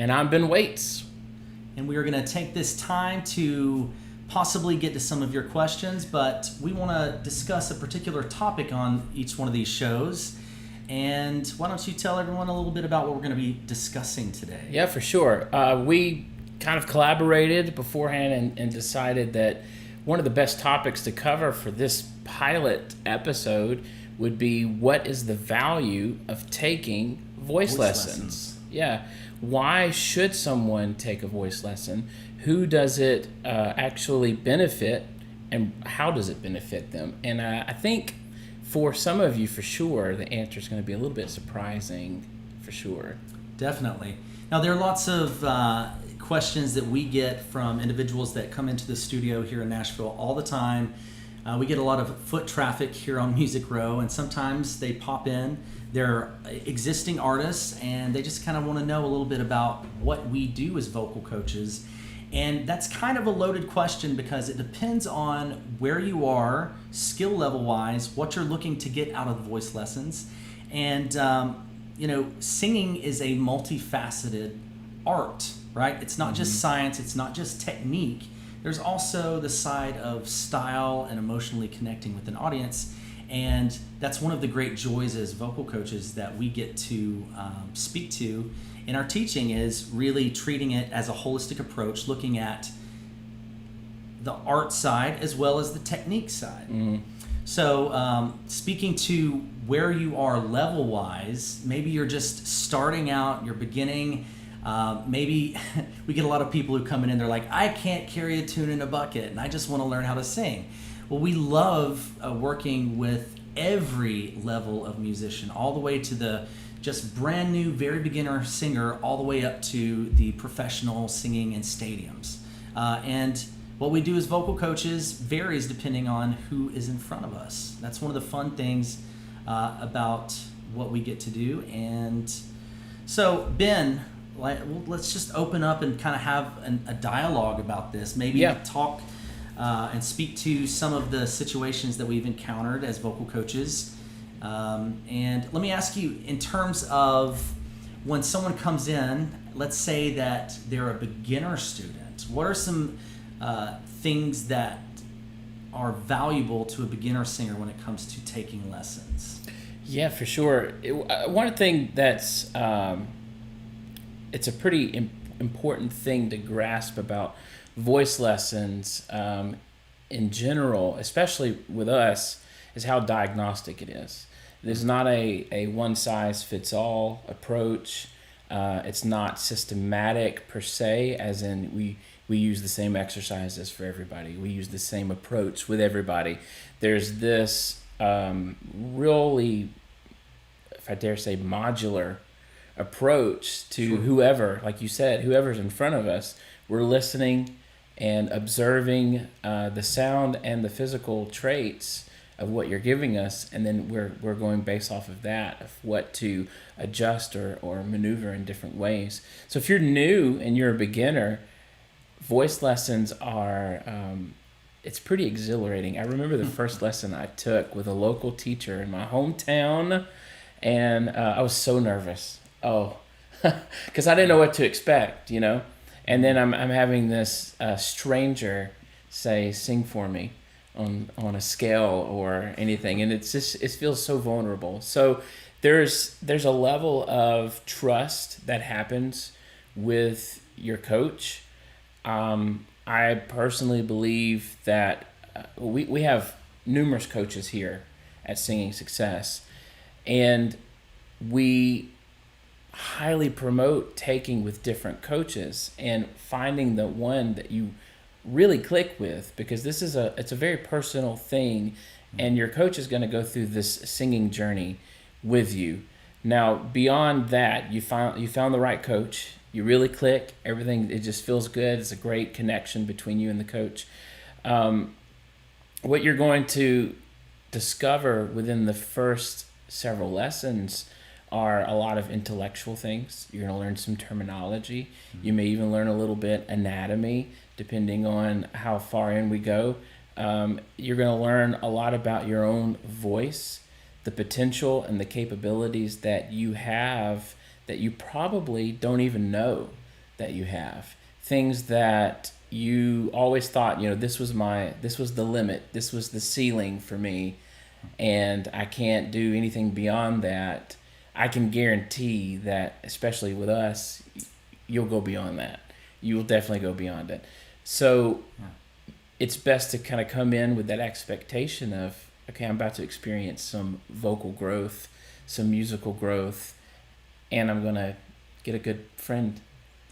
And I'm Ben Waits. And we are going to take this time to possibly get to some of your questions, but we want to discuss a particular topic on each one of these shows. And why don't you tell everyone a little bit about what we're going to be discussing today? Yeah, for sure. We kind of collaborated beforehand and decided that one of the best topics to cover for this pilot episode would be, what is the value of taking voice lessons? Yeah. Why should someone take a voice lesson? Who does it actually benefit, and how does it benefit them? And I think for some of you, for sure, the answer is going to be a little bit surprising, for sure. Definitely. Now, there are lots of questions that we get from individuals that come into the studio here in Nashville all the time. We get a lot of foot traffic here on Music Row, and sometimes they pop in. They're existing artists, and they just kind of want to know a little bit about what we do as vocal coaches. And that's kind of a loaded question because it depends on where you are, skill level wise, what you're looking to get out of the voice lessons. And, singing is a multifaceted art, right? It's not just science, it's not just technique. There's also the side of style and emotionally connecting with an audience. And that's one of the great joys as vocal coaches that we get to speak to in our teaching, is really treating it as a holistic approach, looking at the art side as well as the technique side. So speaking to where you are level-wise, maybe you're just starting out, you're beginning. Maybe we get a lot of people who come in and they're like, I can't carry a tune in a bucket and I just want to learn how to sing. Well, we love working with every level of musician, all the way to the just brand new, very beginner singer, all the way up to the professional singing in stadiums. And what we do as vocal coaches varies depending on who is in front of us. That's one of the fun things about what we get to do. And so, Ben, let's just open up and kind of have a dialogue about this. Maybe talk and speak to some of the situations that we've encountered as vocal coaches. And let me ask you, in terms of when someone comes in, let's say that they're a beginner student, what are some things that are valuable to a beginner singer when it comes to taking lessons? Yeah, for sure. One thing that's it's a pretty important thing to grasp about voice lessons in general, especially with us, is how diagnostic it is. There's not a one-size-fits-all approach. It's not systematic per se, as in we use the same exercises for everybody. We use the same approach with everybody. There's this really, if I dare say, modular approach to whoever, like you said, whoever's in front of us. We're listening and observing the sound and the physical traits of what you're giving us, and then we're going based off of that, of what to adjust or maneuver in different ways. So if you're new and you're a beginner, voice lessons are it's pretty exhilarating. I remember the first lesson I took with a local teacher in my hometown, and I was so nervous. Because I didn't know what to expect, And then I'm having this stranger say, sing for me on a scale or anything. And it feels so vulnerable. So there's a level of trust that happens with your coach. I personally believe that we have numerous coaches here at Singing Success, and we highly promote taking with different coaches and finding the one that you really click with, because it's a very personal thing, and your coach is going to go through this singing journey with you. Now, beyond that, you found the right coach. You really click. Everything, it just feels good. It's a great connection between you and the coach. What you're going to discover within the first several lessons are a lot of intellectual things. You're going to learn some terminology. Mm-hmm. You may even learn a little bit anatomy, depending on how far in we go. You're going to learn a lot about your own voice, the potential and the capabilities that you have that you probably don't even know that you have, things that you always thought, this was the limit, this was the ceiling for me, and I can't do anything beyond that. I can guarantee that, especially with us, you'll go beyond that. You will definitely go beyond it. So it's best to kind of come in with that expectation of, okay, I'm about to experience some vocal growth, some musical growth, and I'm going to get a good friend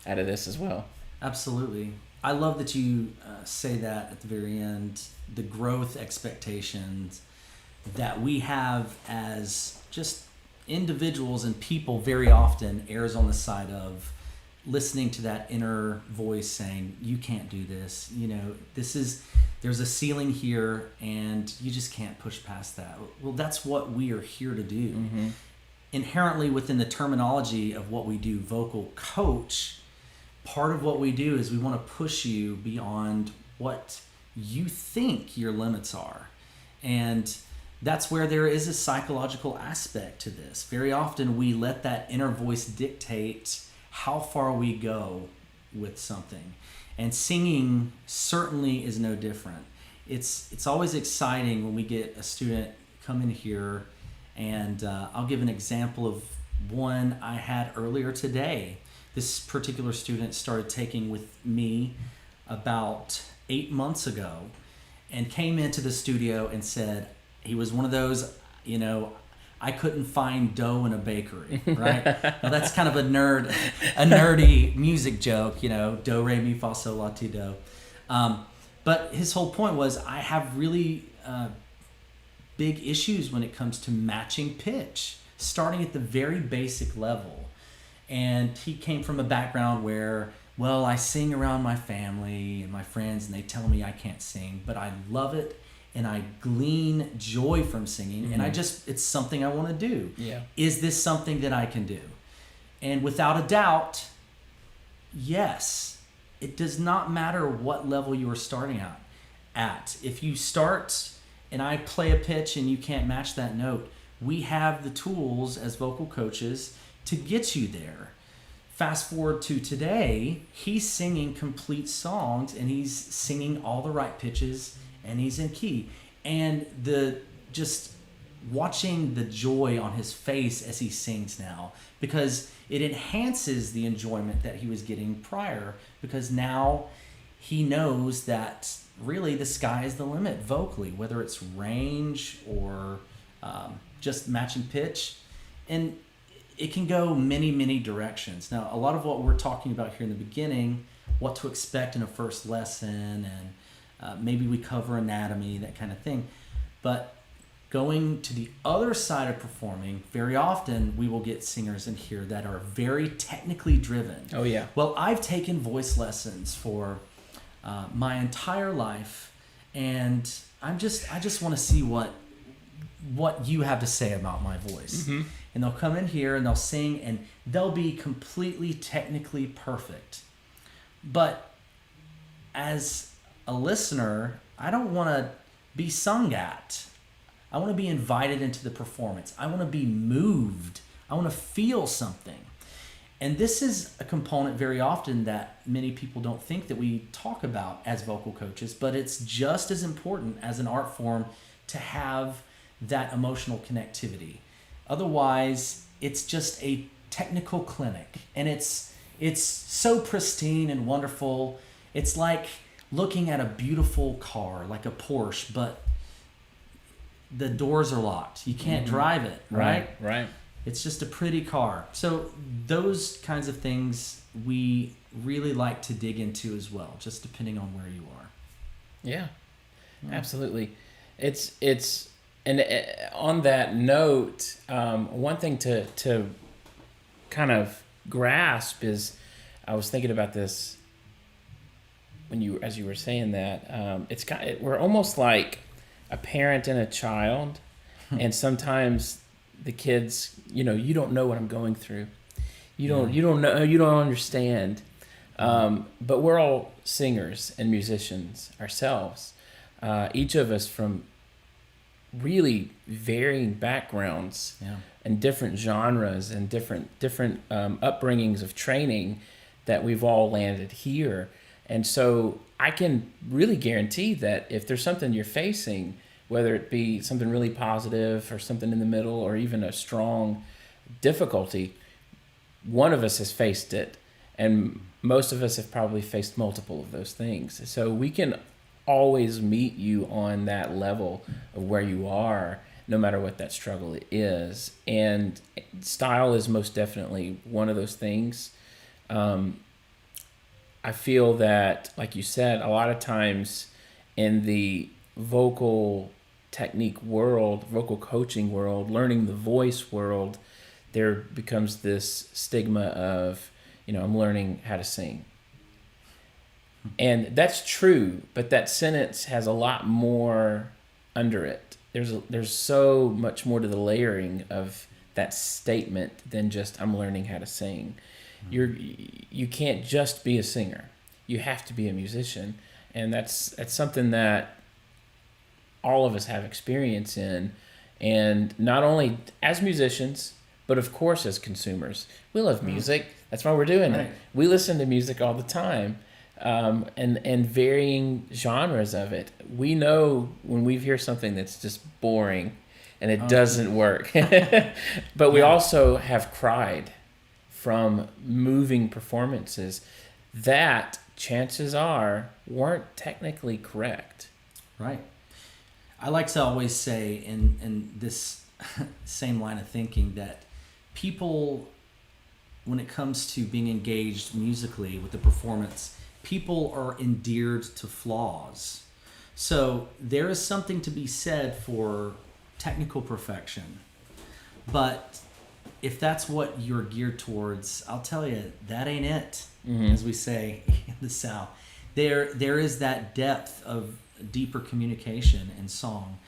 out of this as well. Absolutely. I love that you say that at the very end, the growth expectations that we have as just individuals and people very often errs on the side of listening to that inner voice saying, you can't do this, there's a ceiling here and you just can't push past that. Well, that's what we are here to do. Mm-hmm. Inherently within the terminology of what we do, vocal coach, part of what we do is we want to push you beyond what you think your limits are. And that's where there is a psychological aspect to this. Very often we let that inner voice dictate how far we go with something. And singing certainly is no different. It's always exciting when we get a student come in here, and I'll give an example of one I had earlier today. This particular student started taking with me about 8 months ago and came into the studio and said, he was one of those, I couldn't find dough in a bakery, right? Now that's kind of a nerdy music joke, do, re, mi, fa, sol, la, ti, do. But his whole point was, I have really big issues when it comes to matching pitch, starting at the very basic level. And he came from a background where, well, I sing around my family and my friends, and they tell me I can't sing, but I love it. And I glean joy from singing, mm-hmm. and it's something I want to do. Yeah. Is this something that I can do? And without a doubt, yes. It does not matter what level you are starting out at. If you start and I play a pitch and you can't match that note, we have the tools as vocal coaches to get you there. Fast forward to today, he's singing complete songs and he's singing all the right pitches and he's in key. And just watching the joy on his face as he sings now, because it enhances the enjoyment that he was getting prior, because now he knows that really the sky is the limit vocally, whether it's range or just matching pitch. And it can go many, many directions. Now, a lot of what we're talking about here in the beginning, what to expect in a first lesson, and maybe we cover anatomy, that kind of thing. But going to the other side of performing, very often we will get singers in here that are very technically driven. Oh, yeah. Well, I've taken voice lessons for my entire life, and I just want to see what you have to say about my voice. Mm-hmm. And they'll come in here and they'll sing and they'll be completely technically perfect. But as a listener, I don't want to be sung at. I want to be invited into the performance. I want to be moved. I want to feel something. And this is a component very often that many people don't think that we talk about as vocal coaches, but it's just as important as an art form to have that emotional connectivity. Otherwise, it's just a technical clinic, and it's so pristine and wonderful. It's like looking at a beautiful car, like a Porsche, but the doors are locked. You can't mm-hmm. drive it, right? Right. It's just a pretty car. So those kinds of things we really like to dig into as well, just depending on where you are. Yeah. Absolutely. It's and on that note, one thing to kind of grasp is, I was thinking about this as you were saying that, we're almost like a parent and a child, and sometimes the kids, you don't know what I'm going through. You don't know, you don't understand. But we're all singers and musicians ourselves. Each of us from really varying backgrounds and different genres and different upbringings of training that we've all landed here. And so I can really guarantee that if there's something you're facing, whether it be something really positive or something in the middle or even a strong difficulty, one of us has faced it, and most of us have probably faced multiple of those things. So we can always meet you on that level of where you are, no matter what that struggle is. And style is most definitely one of those things. I feel that, like you said, a lot of times in the vocal technique world, vocal coaching world, learning the voice world, there becomes this stigma of, I'm learning how to sing. And that's true, but that sentence has a lot more under it. There's so much more to the layering of that statement than just I'm learning how to sing. You can't just be a singer. You have to be a musician, and that's something that all of us have experience in, and not only as musicians, but of course as consumers. We love music. That's why we're doing it. We listen to music all the time, and varying genres of it. We know when we hear something that's just boring and it doesn't work. But we also have cried from moving performances that, chances are, weren't technically correct. Right. I like to always say in this same line of thinking that people, when it comes to being engaged musically with the performance, people are endeared to flaws. So there is something to be said for technical perfection. But if that's what you're geared towards, I'll tell you, that ain't it, as we say in the South. There is that depth of deeper communication in song.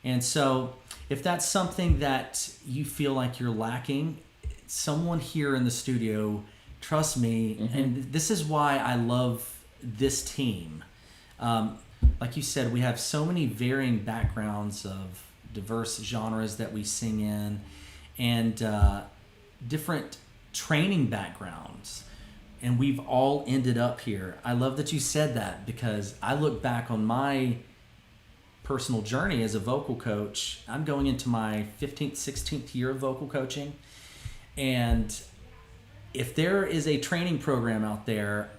And so if that's something that you feel like you're lacking, someone here in the studio, trust me, and this is why I love this team. Like you said, we have so many varying backgrounds of diverse genres that we sing in, and different training backgrounds, and we've all ended up here. I love that you said that, because I look back on my personal journey as a vocal coach. I'm going into my 15th, 16th year of vocal coaching, and if there is a training program out there,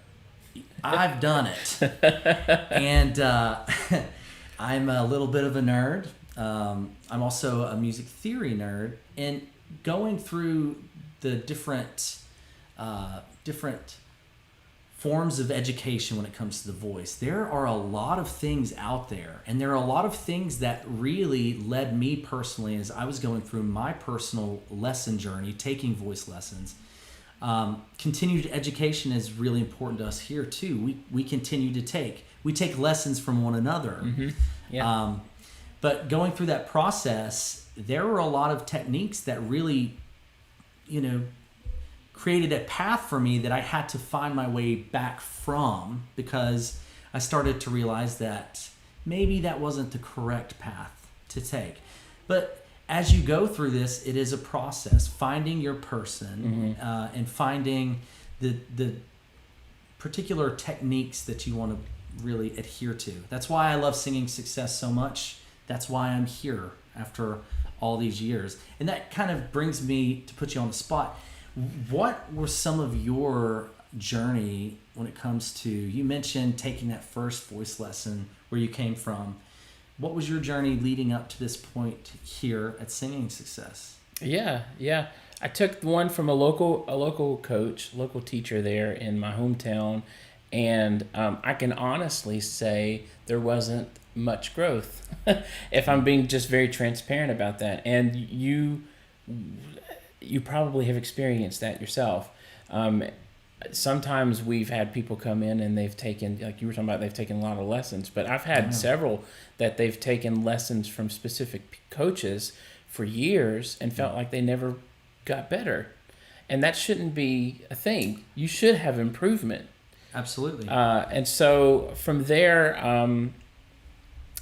I've done it. And I'm a little bit of a nerd. I'm also a music theory nerd, and going through the different forms of education when it comes to the voice, there are a lot of things out there, and there are a lot of things that really led me personally as I was going through my personal lesson journey, taking voice lessons. Continued education is really important to us here too. We continue to take lessons from one another. Yeah. But going through that process, there were a lot of techniques that really, created a path for me that I had to find my way back from, because I started to realize that maybe that wasn't the correct path to take. But as you go through this, it is a process, finding your person, and finding the particular techniques that you want to really adhere to. That's why I love Singing Success so much. That's why I'm here after all these years. And that kind of brings me to put you on the spot. What were some of your journey when it comes to, you mentioned taking that first voice lesson, where you came from. What was your journey leading up to this point here at Singing Success? Yeah. I took one from a local coach, local teacher there in my hometown, and I can honestly say there wasn't much growth, if I'm being just very transparent about that. And you probably have experienced that yourself. Sometimes we've had people come in and they've taken, like you were talking about, they've taken a lot of lessons, but I've had several that they've taken lessons from specific coaches for years and felt like they never got better. And that shouldn't be a thing. You should have improvement. Absolutely. And so from there,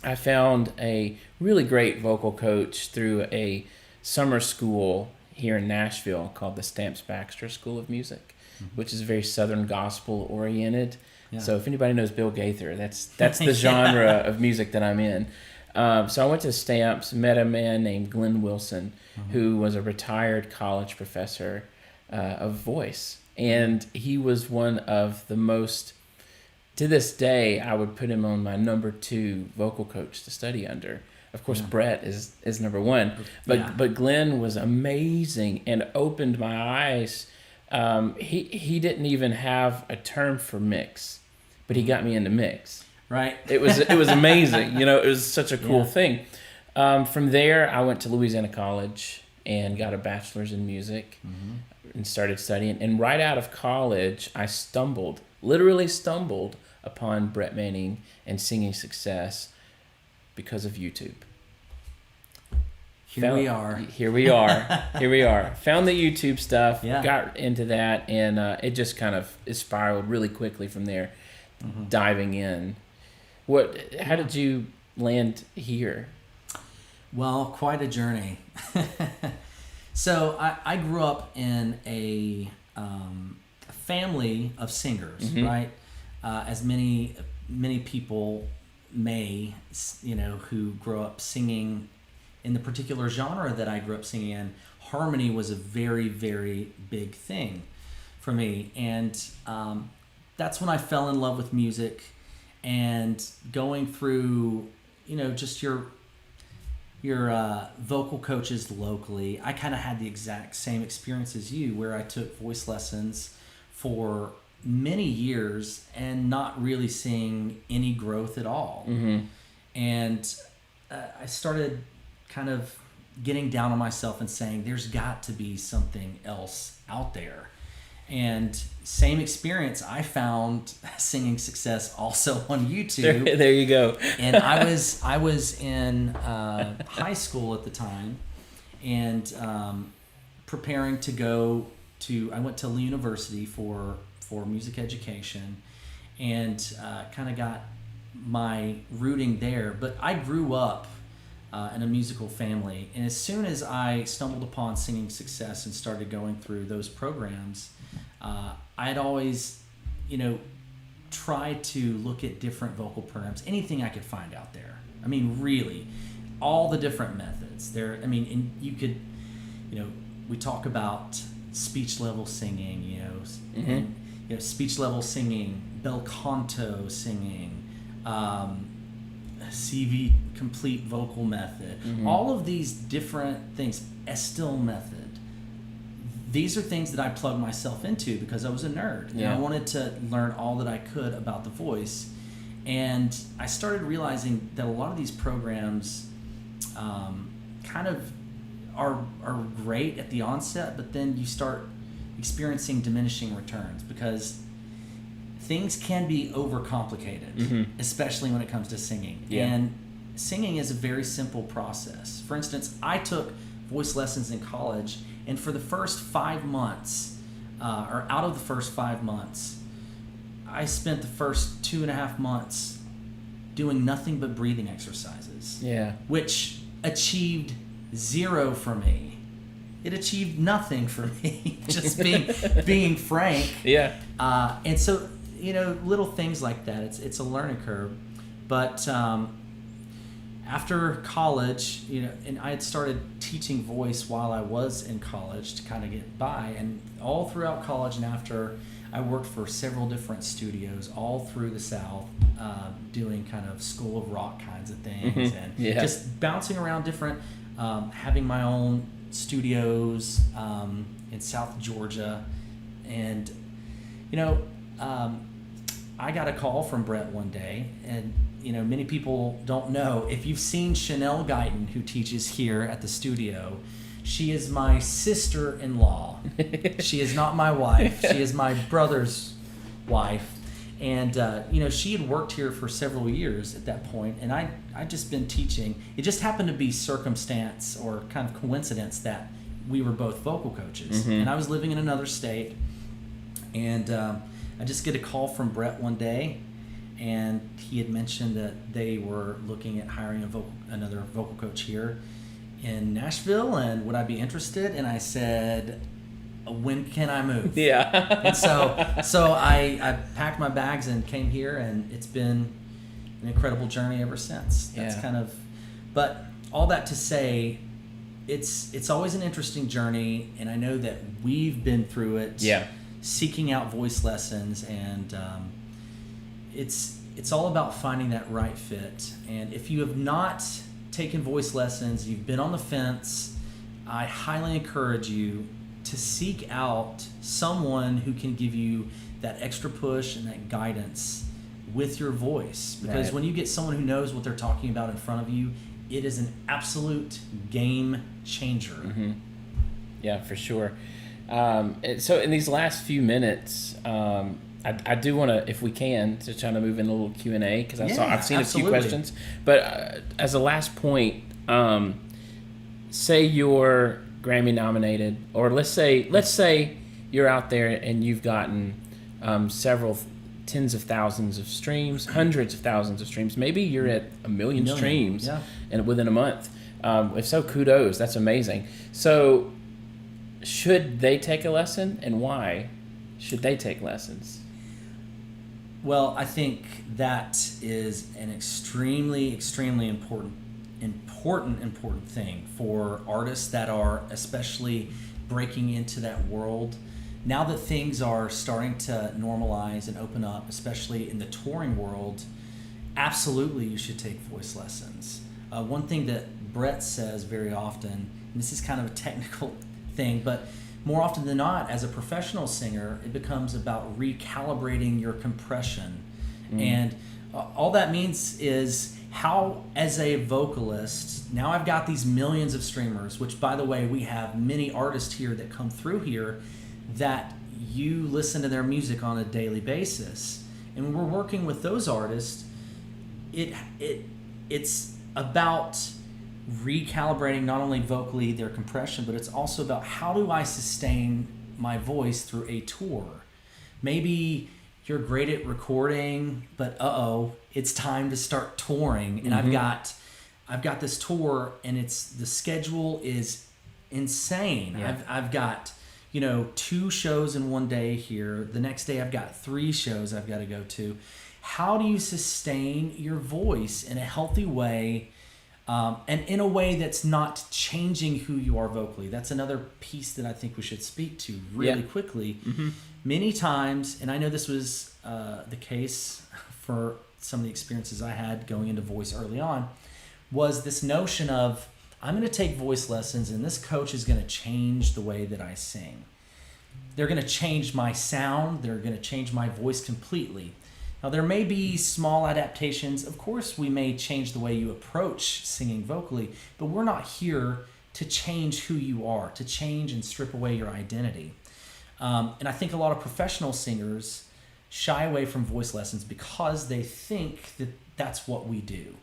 I found a really great vocal coach through a summer school here in Nashville called the Stamps Baxter School of Music. which is very Southern gospel oriented. Yeah. So if anybody knows Bill Gaither, that's the genre of music that I'm in. So I went to Stamps, met a man named Glenn Wilson, who was a retired college professor of voice. And he was one of the most, to this day, I would put him on my number 2 vocal coach to study under. Of course, Brett is number 1. But Glenn was amazing and opened my eyes. He didn't even have a term for mix, but he got me into mix. Right. It was amazing. It was such a cool thing. From there, I went to Louisiana College and got a bachelor's in music and started studying. And right out of college, I literally stumbled upon Brett Manning and Singing Success because of YouTube. Here we are. Here we are. Found the YouTube stuff, got into that, and it just kind of spiraled really quickly from there, diving in. How did you land here? Well, quite a journey. So I grew up in a family of singers, right? As many people may, who grow up singing in the particular genre that I grew up singing in. Harmony was a very, very big thing for me, and that's when I fell in love with music. And going through, just your vocal coaches locally, I kind of had the exact same experience as you, where I took voice lessons for many years and not really seeing any growth at all. And I started kind of getting down on myself and saying, there's got to be something else out there. And same experience, I found Singing Success also on YouTube. There you go. And I was in high school at the time, and preparing to go to. I went to Lee University for music education, and kind of got my rooting there. But I grew up in a musical family, and as soon as I stumbled upon Singing Success and started going through those programs, I had always, tried to look at different vocal programs, anything I could find out there. I mean, really, all the different methods there. I mean, and you could, we talk about speech level singing, and, speech level singing, bel canto singing, CV complete vocal method, all of these different things, Estill method. These are things that I plugged myself into because I was a nerd. And I wanted to learn all that I could about the voice. And I started realizing that a lot of these programs kind of are great at the onset, but then you start experiencing diminishing returns because things can be overcomplicated, especially when it comes to singing. And singing is a very simple process. For instance, I took voice lessons in college, and for the first 5 months, or out of the first 5 months, I spent the first 2.5 months doing nothing but breathing exercises. Which achieved 0 for me. It achieved nothing for me, just being frank. And so, little things like that. It's a learning curve. But after college, and I had started teaching voice while I was in college to kind of get by. And all throughout college and after, I worked for several different studios all through the South, doing kind of School of Rock kinds of things, and just bouncing around different, having my own studios in South Georgia. And, I got a call from Brett one day, and many people don't know. If you've seen Chanel Guyton, who teaches here at the studio, she is my sister-in-law. She is not my wife. She is my brother's wife. And, she had worked here for several years at that point, and I'd just been teaching. It just happened to be circumstance or kind of coincidence that we were both vocal coaches. And I was living in another state, and I just get a call from Brett one day, and he had mentioned that they were looking at hiring another vocal coach here in Nashville, and would I be interested? And I said, when can I move? Yeah. And so I packed my bags and came here, and it's been an incredible journey ever since. That's Yeah. kind of, but all that to say, it's always an interesting journey, and I know that we've been through it. Yeah. Seeking out voice lessons, and it's all about finding that right fit. And if you have not taken voice lessons, you've been on the fence, I highly encourage you to seek out someone who can give you that extra push and that guidance with your voice. Because Right. when you get someone who knows what they're talking about in front of you, it is an absolute game changer. Mm-hmm. Yeah, for sure. So in these last few minutes, I do want to, if we can, to try to move in a little Q&A, because I've seen absolutely. a few questions. But as a last point, say you're Grammy nominated, or let's say you're out there and you've gotten several tens of thousands of streams, hundreds of thousands of streams. Maybe you're at a million streams, yeah. and within a month. If so, kudos. That's amazing. So, should they take a lesson, and why should they take lessons? Well, I think that is an extremely, extremely important thing for artists that are especially breaking into that world. Now that things are starting to normalize and open up, especially in the touring world, absolutely you should take voice lessons. One thing that Brett says very often, and this is kind of a technical thing, but more often than not, as a professional singer, it becomes about recalibrating your compression. And all that means is how, as a vocalist, now I've got these millions of streamers, which, by the way, we have many artists here that come through here that you listen to their music on a daily basis. And when we're working with those artists, it's about recalibrating not only vocally their compression, but it's also about how do I sustain my voice through a tour. Maybe you're great at recording, but it's time to start touring, and I've got this tour, and the schedule is insane. Yeah. I've got 2 shows in one day here. The next day I've got 3 shows I've got to go to. How do you sustain your voice in a healthy way, and in a way that's not changing who you are vocally? That's another piece that I think we should speak to really quickly. Many times, and I know this was the case for some of the experiences I had going into voice early on, was this notion of, I'm going to take voice lessons and this coach is going to change the way that I sing. They're going to change my sound. They're going to change my voice completely. Now, there may be small adaptations. Of course, we may change the way you approach singing vocally, but we're not here to change who you are, to change and strip away your identity. And I think a lot of professional singers shy away from voice lessons because they think that that's what we do.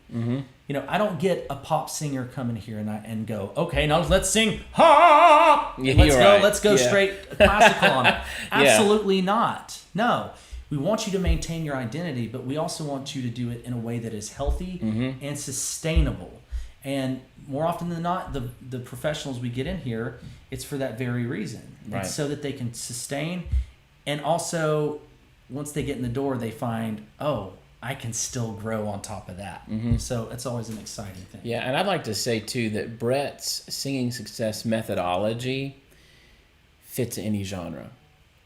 I don't get a pop singer come in here and go, okay, now let's sing ha. Let's go straight classical on it. Absolutely not. No. We want you to maintain your identity, but we also want you to do it in a way that is healthy and sustainable. And more often than not, the professionals we get in here, it's for that very reason. Right. It's so that they can sustain, and also once they get in the door, they find, I can still grow on top of that. So it's always an exciting thing. Yeah, and I'd like to say, too, that Brett's singing success methodology fits any genre.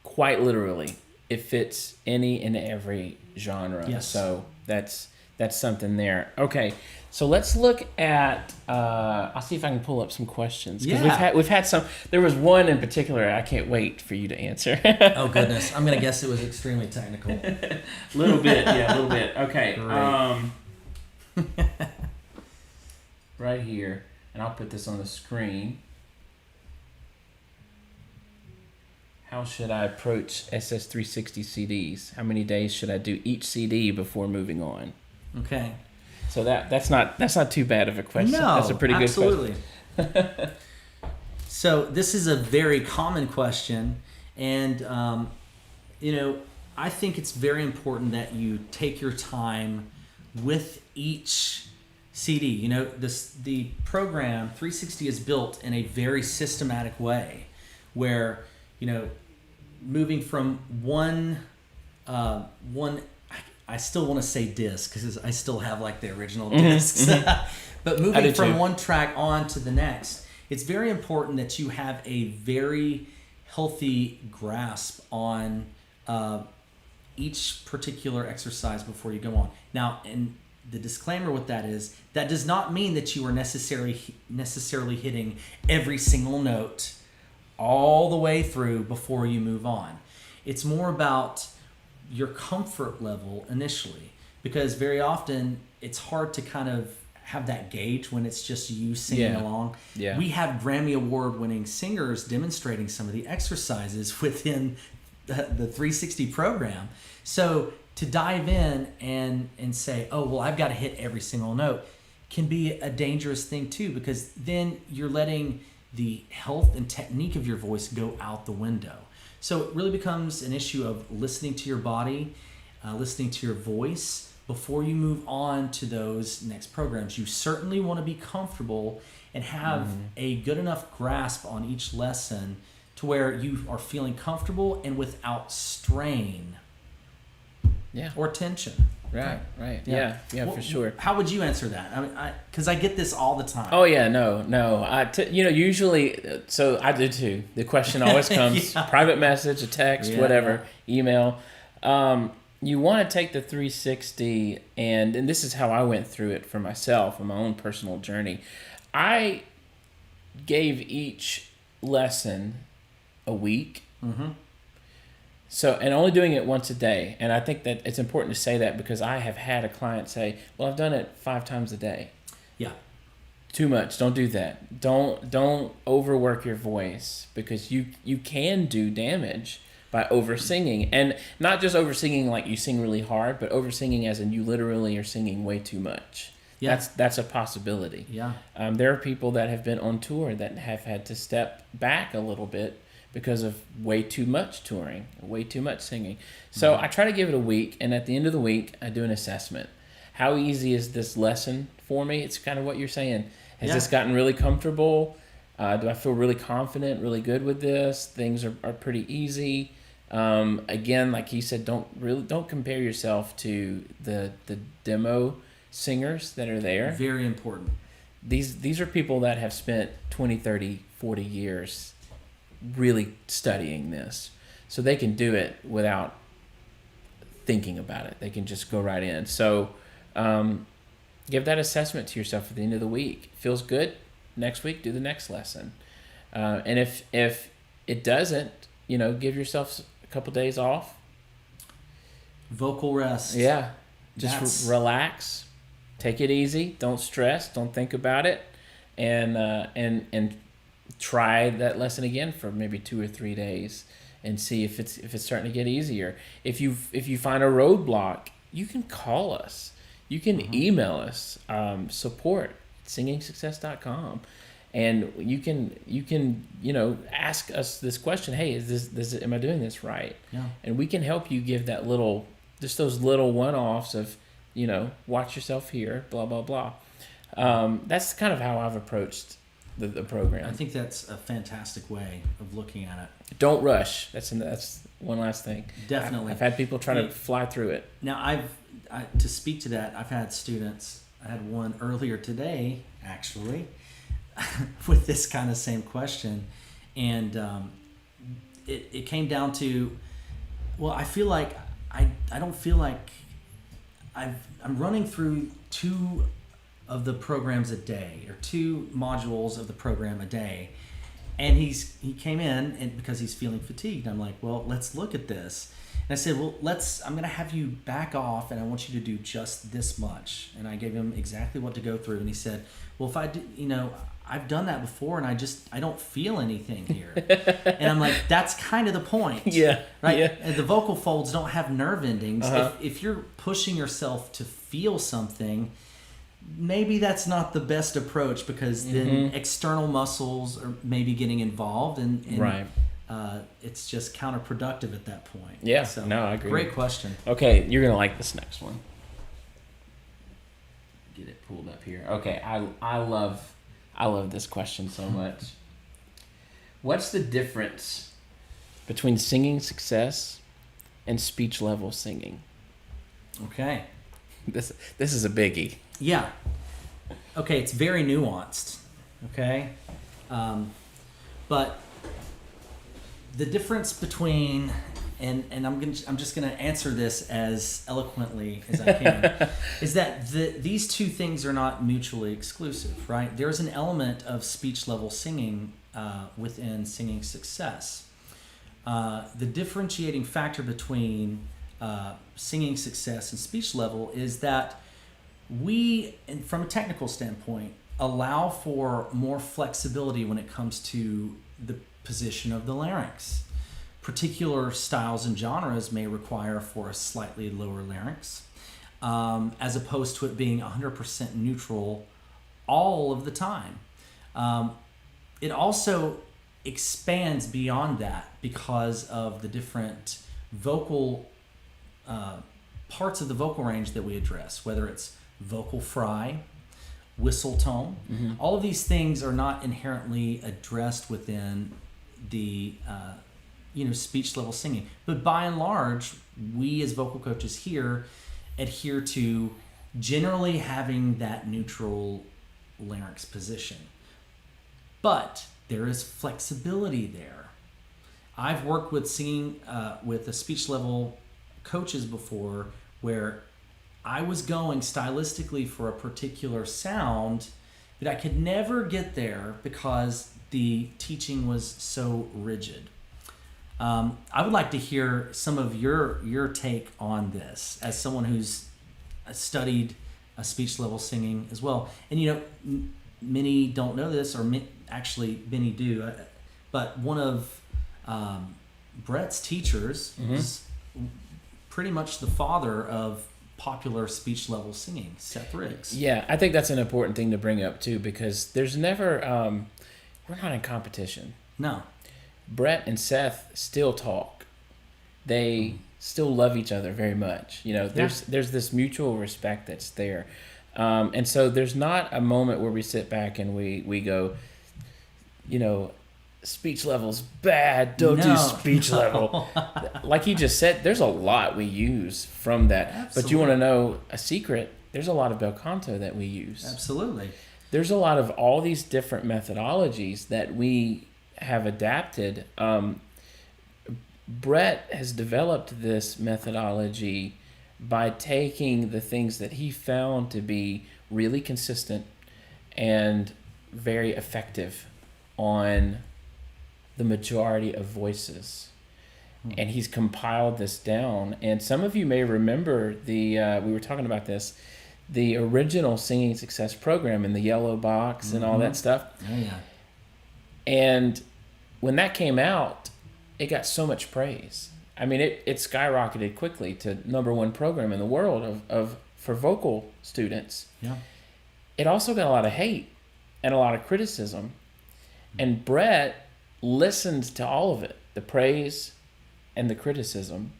Quite literally. It fits any and every genre. Yes. So that's something there. Okay, so let's look at. I'll see if I can pull up some questions, because we've had some. There was one in particular I can't wait for you to answer. Oh goodness, I'm gonna guess it was extremely technical. A little bit. Okay. Right here, and I'll put this on the screen. How should I approach SS360 CDs? How many days should I do each CD before moving on? Okay. So that's not too bad of a question. No, That's a pretty good absolutely. question. So this is a very common question, and I think it's very important that you take your time with each CD. The program 360 is built in a very systematic way, where moving from one, I still want to say disc because I still have like the original discs, but moving from one track on to the next, it's very important that you have a very healthy grasp on each particular exercise before you go on. Now, and the disclaimer with that is that does not mean that you are necessarily hitting every single note all the way through before you move on. It's more about your comfort level initially, because very often it's hard to kind of have that gauge when it's just you singing along. Yeah. We have Grammy Award winning singers demonstrating some of the exercises within the 360 program. So to dive in and say, oh, well, I've got to hit every single note can be a dangerous thing too, because then you're letting the health and technique of your voice go out the window. So it really becomes an issue of listening to your body, listening to your voice before you move on to those next programs. You certainly want to be comfortable and have a good enough grasp on each lesson to where you are feeling comfortable and without strain or tension. Right. Yeah, well, for sure. How would you answer that? I mean, because I get this all the time. Oh yeah, no. Usually, so I do too. The question always comes: private message, a text, whatever, email. You want to take the 360, and this is how I went through it for myself on my own personal journey. I gave each lesson a week. So, and only doing it once a day. And I think that it's important to say that because I have had a client say, well, I've done it 5 times a day. Yeah. Too much. Don't do that. Don't overwork your voice, because you can do damage by over singing. And not just over singing like you sing really hard, but over singing as in you literally are singing way too much. Yeah. That's a possibility. Yeah. There are people that have been on tour that have had to step back a little bit because of way too much touring, way too much singing. So I try to give it a week, and at the end of the week, I do an assessment. How easy is this lesson for me? It's kind of what you're saying. Has this gotten really comfortable? Do I feel really confident, really good with this? Things are pretty easy. Again, like he said, don't compare yourself to the demo singers that are there. Very important. These are people that have spent 20, 30, 40 years really studying this, so they can do it without thinking about it. They can just go right in. So give that assessment to yourself at the end of the week. Feels good? Next week, do the next lesson. And if it doesn't, give yourself a couple days off. Vocal rest. Yeah. Just relax. Take it easy. Don't stress. Don't think about it. And try that lesson again for maybe 2 or 3 days and see if it's starting to get easier. If you find a roadblock, you can call us. You can email us, support@singingsuccess.com, and you can ask us this question. Hey, is this am I doing this right? Yeah. And we can help you give that those little one-offs of watch yourself here, blah blah blah. That's kind of how I've approached the program. I think that's a fantastic way of looking at it. Don't rush. That's one last thing. Definitely. I've had people try to fly through it. Now, to speak to that, I've had students. I had one earlier today, actually, with this kind of same question, and it came down to, well, I feel like I don't feel like I'm running through 2 of the programs a day, or 2 modules of the program a day, and he came in and because he's feeling fatigued. I'm like, well, let's look at this. And I said, well, I'm going to have you back off, and I want you to do just this much. And I gave him exactly what to go through, and he said, well, if I do, I've done that before, and I don't feel anything here. And I'm like, that's kind of the point. Yeah. Right. Yeah. And the vocal folds don't have nerve endings. If you're pushing yourself to feel something, maybe that's not the best approach, because then external muscles are maybe getting involved, and right. It's just counterproductive at that point. Yeah, so, no, I agree. Great question. Okay, you're going to like this next one. Get it pulled up here. Okay, I love this question so much. What's the difference between singing success and speech level singing. Okay. This is a biggie. Yeah. Okay, it's very nuanced. Okay, but the difference between and I'm just gonna answer this as eloquently as I can is that these two things are not mutually exclusive, right? There's an element of speech level singing within singing success. The differentiating factor between singing success and speech level is that we, and from a technical standpoint, allow for more flexibility when it comes to the position of the larynx. Particular styles and genres may require for a slightly lower larynx, as opposed to it being 100% neutral all of the time. It also expands beyond that because of the different vocal parts of the vocal range that we address, whether it's vocal fry, whistle tone. Mm-hmm. All of these things are not inherently addressed within the speech level singing. But by and large, we as vocal coaches here adhere to generally having that neutral larynx position. But there is flexibility there. I've worked with singing with the speech level coaches before where I was going stylistically for a particular sound, but I could never get there because the teaching was so rigid. I would like to hear some of your take on this as someone who's studied speech level singing as well. And many don't know this, or actually many do, but one of Brett's teachers is pretty much the father of popular speech level singing, Seth Riggs. Yeah, I think that's an important thing to bring up too, because there's never we're not in competition. No. Brett and Seth still talk. They still love each other very much. There's this mutual respect that's there. And so there's not a moment where we sit back and we go, speech level's bad, don't do speech level. Like he just said, there's a lot we use from that. Absolutely. But you want to know a secret, there's a lot of bel canto that we use. Absolutely. There's a lot of all these different methodologies that we have adapted. Brett has developed this methodology by taking the things that he found to be really consistent and very effective on the majority of voices. And he's compiled this down. And some of you may remember we were talking about this, the original Singing Success program in the yellow box and all that stuff. Oh, yeah. And when that came out, it got so much praise. I mean, it skyrocketed quickly to #1 program in the world for vocal students. Yeah. It also got a lot of hate and a lot of criticism. And Brett listened to all of it, the praise and the criticism.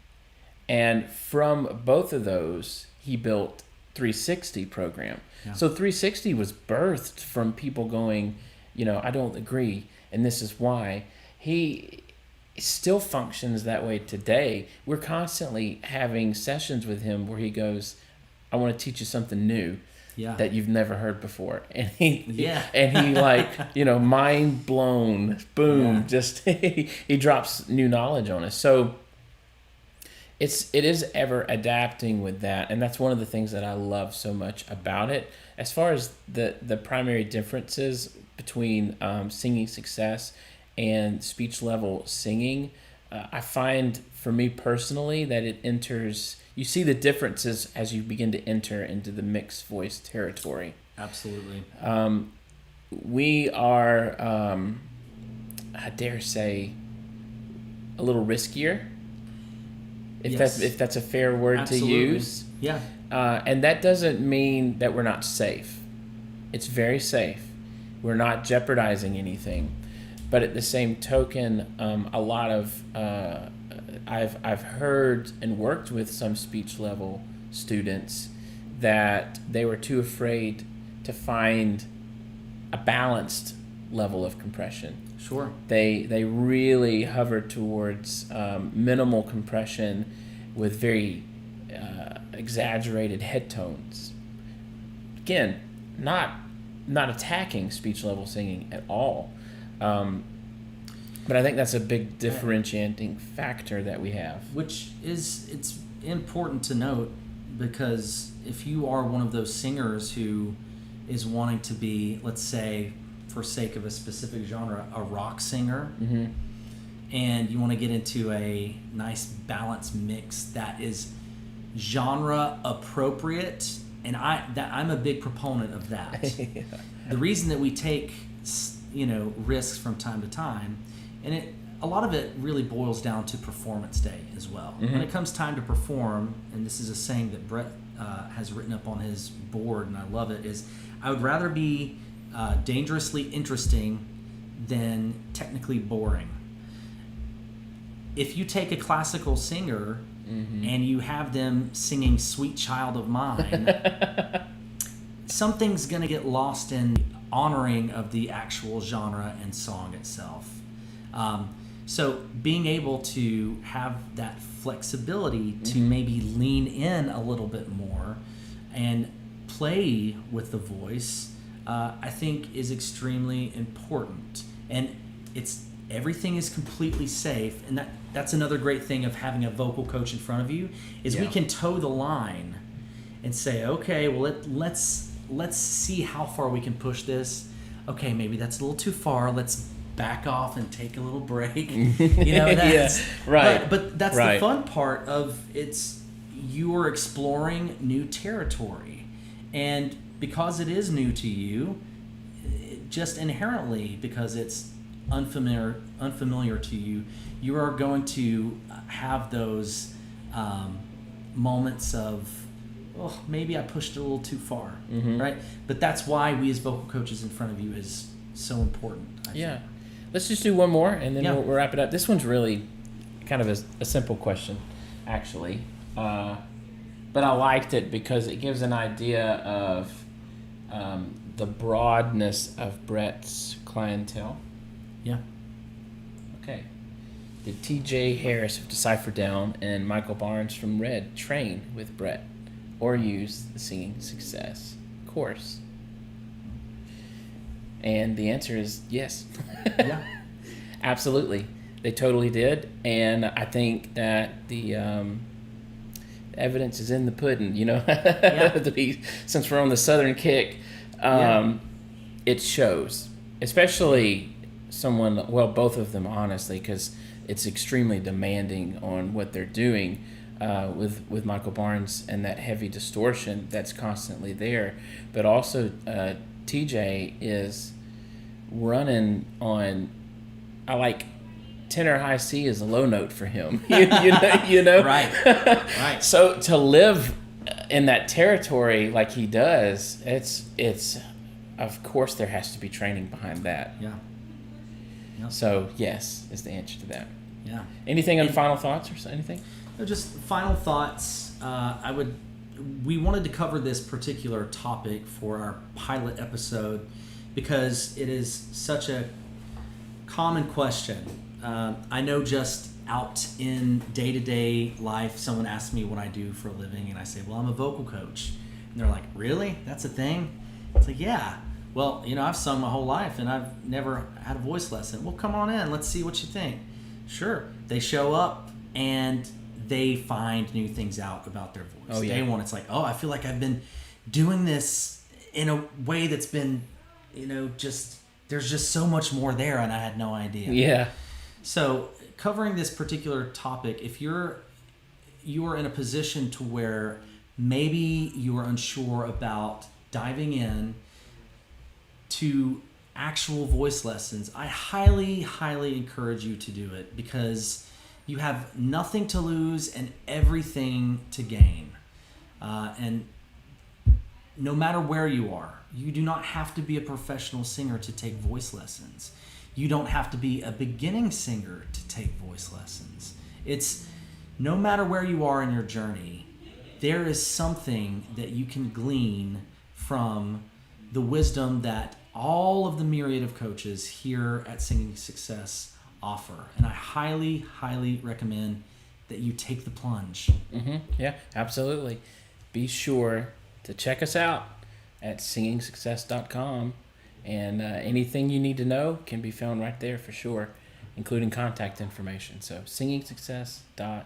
And from both of those, he built 360 program. Yeah. So 360 was birthed from people going, I don't agree, and this is why. He still functions that way today. We're constantly having sessions with him where he goes, I want to teach you something new. Yeah. That you've never heard before. And he mind blown, boom, just he drops new knowledge on us. So it is ever adapting with that, and that's one of the things that I love so much about it. As far as the primary differences between singing success and speech level singing, I find for me personally that you see the differences as you begin to enter into the mixed voice territory. Absolutely. We are, I dare say, a little riskier, if that's a fair word Absolutely. To use. Yeah. And that doesn't mean that we're not safe. It's very safe. We're not jeopardizing anything. But at the same token, a lot of I've heard and worked with some speech level students that they were too afraid to find a balanced level of compression. Sure. They really hover towards minimal compression with very exaggerated head tones. Again, not attacking speech level singing at all, but I think that's a big differentiating factor that we have. Which is, it's important to note, because if you are one of those singers who is wanting to be, let's say, for sake of a specific genre, a rock singer, Mm-hmm. and you want to get into a nice balanced mix that is genre appropriate, and I'm a big proponent of that. Yeah. The reason that we take, risks from time to time, and a lot of it really boils down to performance day as well. Mm-hmm. When it comes time to perform, and this is a saying that Brett has written up on his board, and I love it, is I would rather be dangerously interesting than technically boring. If you take a classical singer Mm-hmm. and you have them singing Sweet Child of Mine, something's going to get lost in honoring of the actual genre and song itself. So being able to have that flexibility to Mm-hmm. maybe lean in a little bit more and play with the voice, I think is extremely important. And everything is completely safe, and that's another great thing of having a vocal coach in front of you, is we can toe the line and say, okay, well, let's see how far we can push this. Okay, maybe that's a little too far. Let's back off and take a little break. That's right. But that's right. the fun part of you are exploring new territory, and because it is new to you, just inherently, because it's unfamiliar to you, you are going to have those moments of, oh, maybe I pushed it a little too far, Mm-hmm. right? But that's why we as vocal coaches in front of you is so important. I think. Let's just do one more, and then Yeah. we'll wrap it up. This one's really kind of a simple question, actually, but I liked it because it gives an idea of the broadness of Brett's clientele. Yeah. Okay. Did T.J. Harris of Decipher Down and Michael Barnes from Red train with Brett or use the Singing Success course? And the answer is yes. Yeah. Absolutely. They totally did. And I think that the evidence is in the pudding, Yeah. Since we're on the Southern kick, it shows. Especially both of them, honestly, because it's extremely demanding on what they're doing with Michael Barnes and that heavy distortion that's constantly there. But also TJ is running on, I like tenor high C is a low note for him. you know? Right. So to live in that territory like he does, it's of course there has to be training behind that. Yeah. Yep. So yes is the answer to that. Yeah. Anything on final thoughts or anything? No, just final thoughts. We wanted to cover this particular topic for our pilot episode because it is such a common question. I know just out in day-to-day life, someone asks me what I do for a living, and I say, well, I'm a vocal coach. And they're like, really? That's a thing? It's like, yeah. Well, I've sung my whole life, and I've never had a voice lesson. Well, come on in. Let's see what you think. Sure. They show up, and they find new things out about their voice. Oh, yeah. Day one, it's like, oh, I feel like I've been doing this in a way that's been, there's just so much more there, and I had no idea. Yeah. So covering this particular topic, if you are in a position to where maybe you are unsure about diving in to actual voice lessons, I highly, highly encourage you to do it because you have nothing to lose and everything to gain. And no matter where you are, you do not have to be a professional singer to take voice lessons. You don't have to be a beginning singer to take voice lessons. It's no matter where you are in your journey, there is something that you can glean from the wisdom that all of the myriad of coaches here at Singing Success offer. And I highly, highly recommend that you take the plunge. Yeah, absolutely. Be sure to check us out at singingsuccess.com, and anything you need to know can be found right there for sure, including contact information. So singingsuccess.com.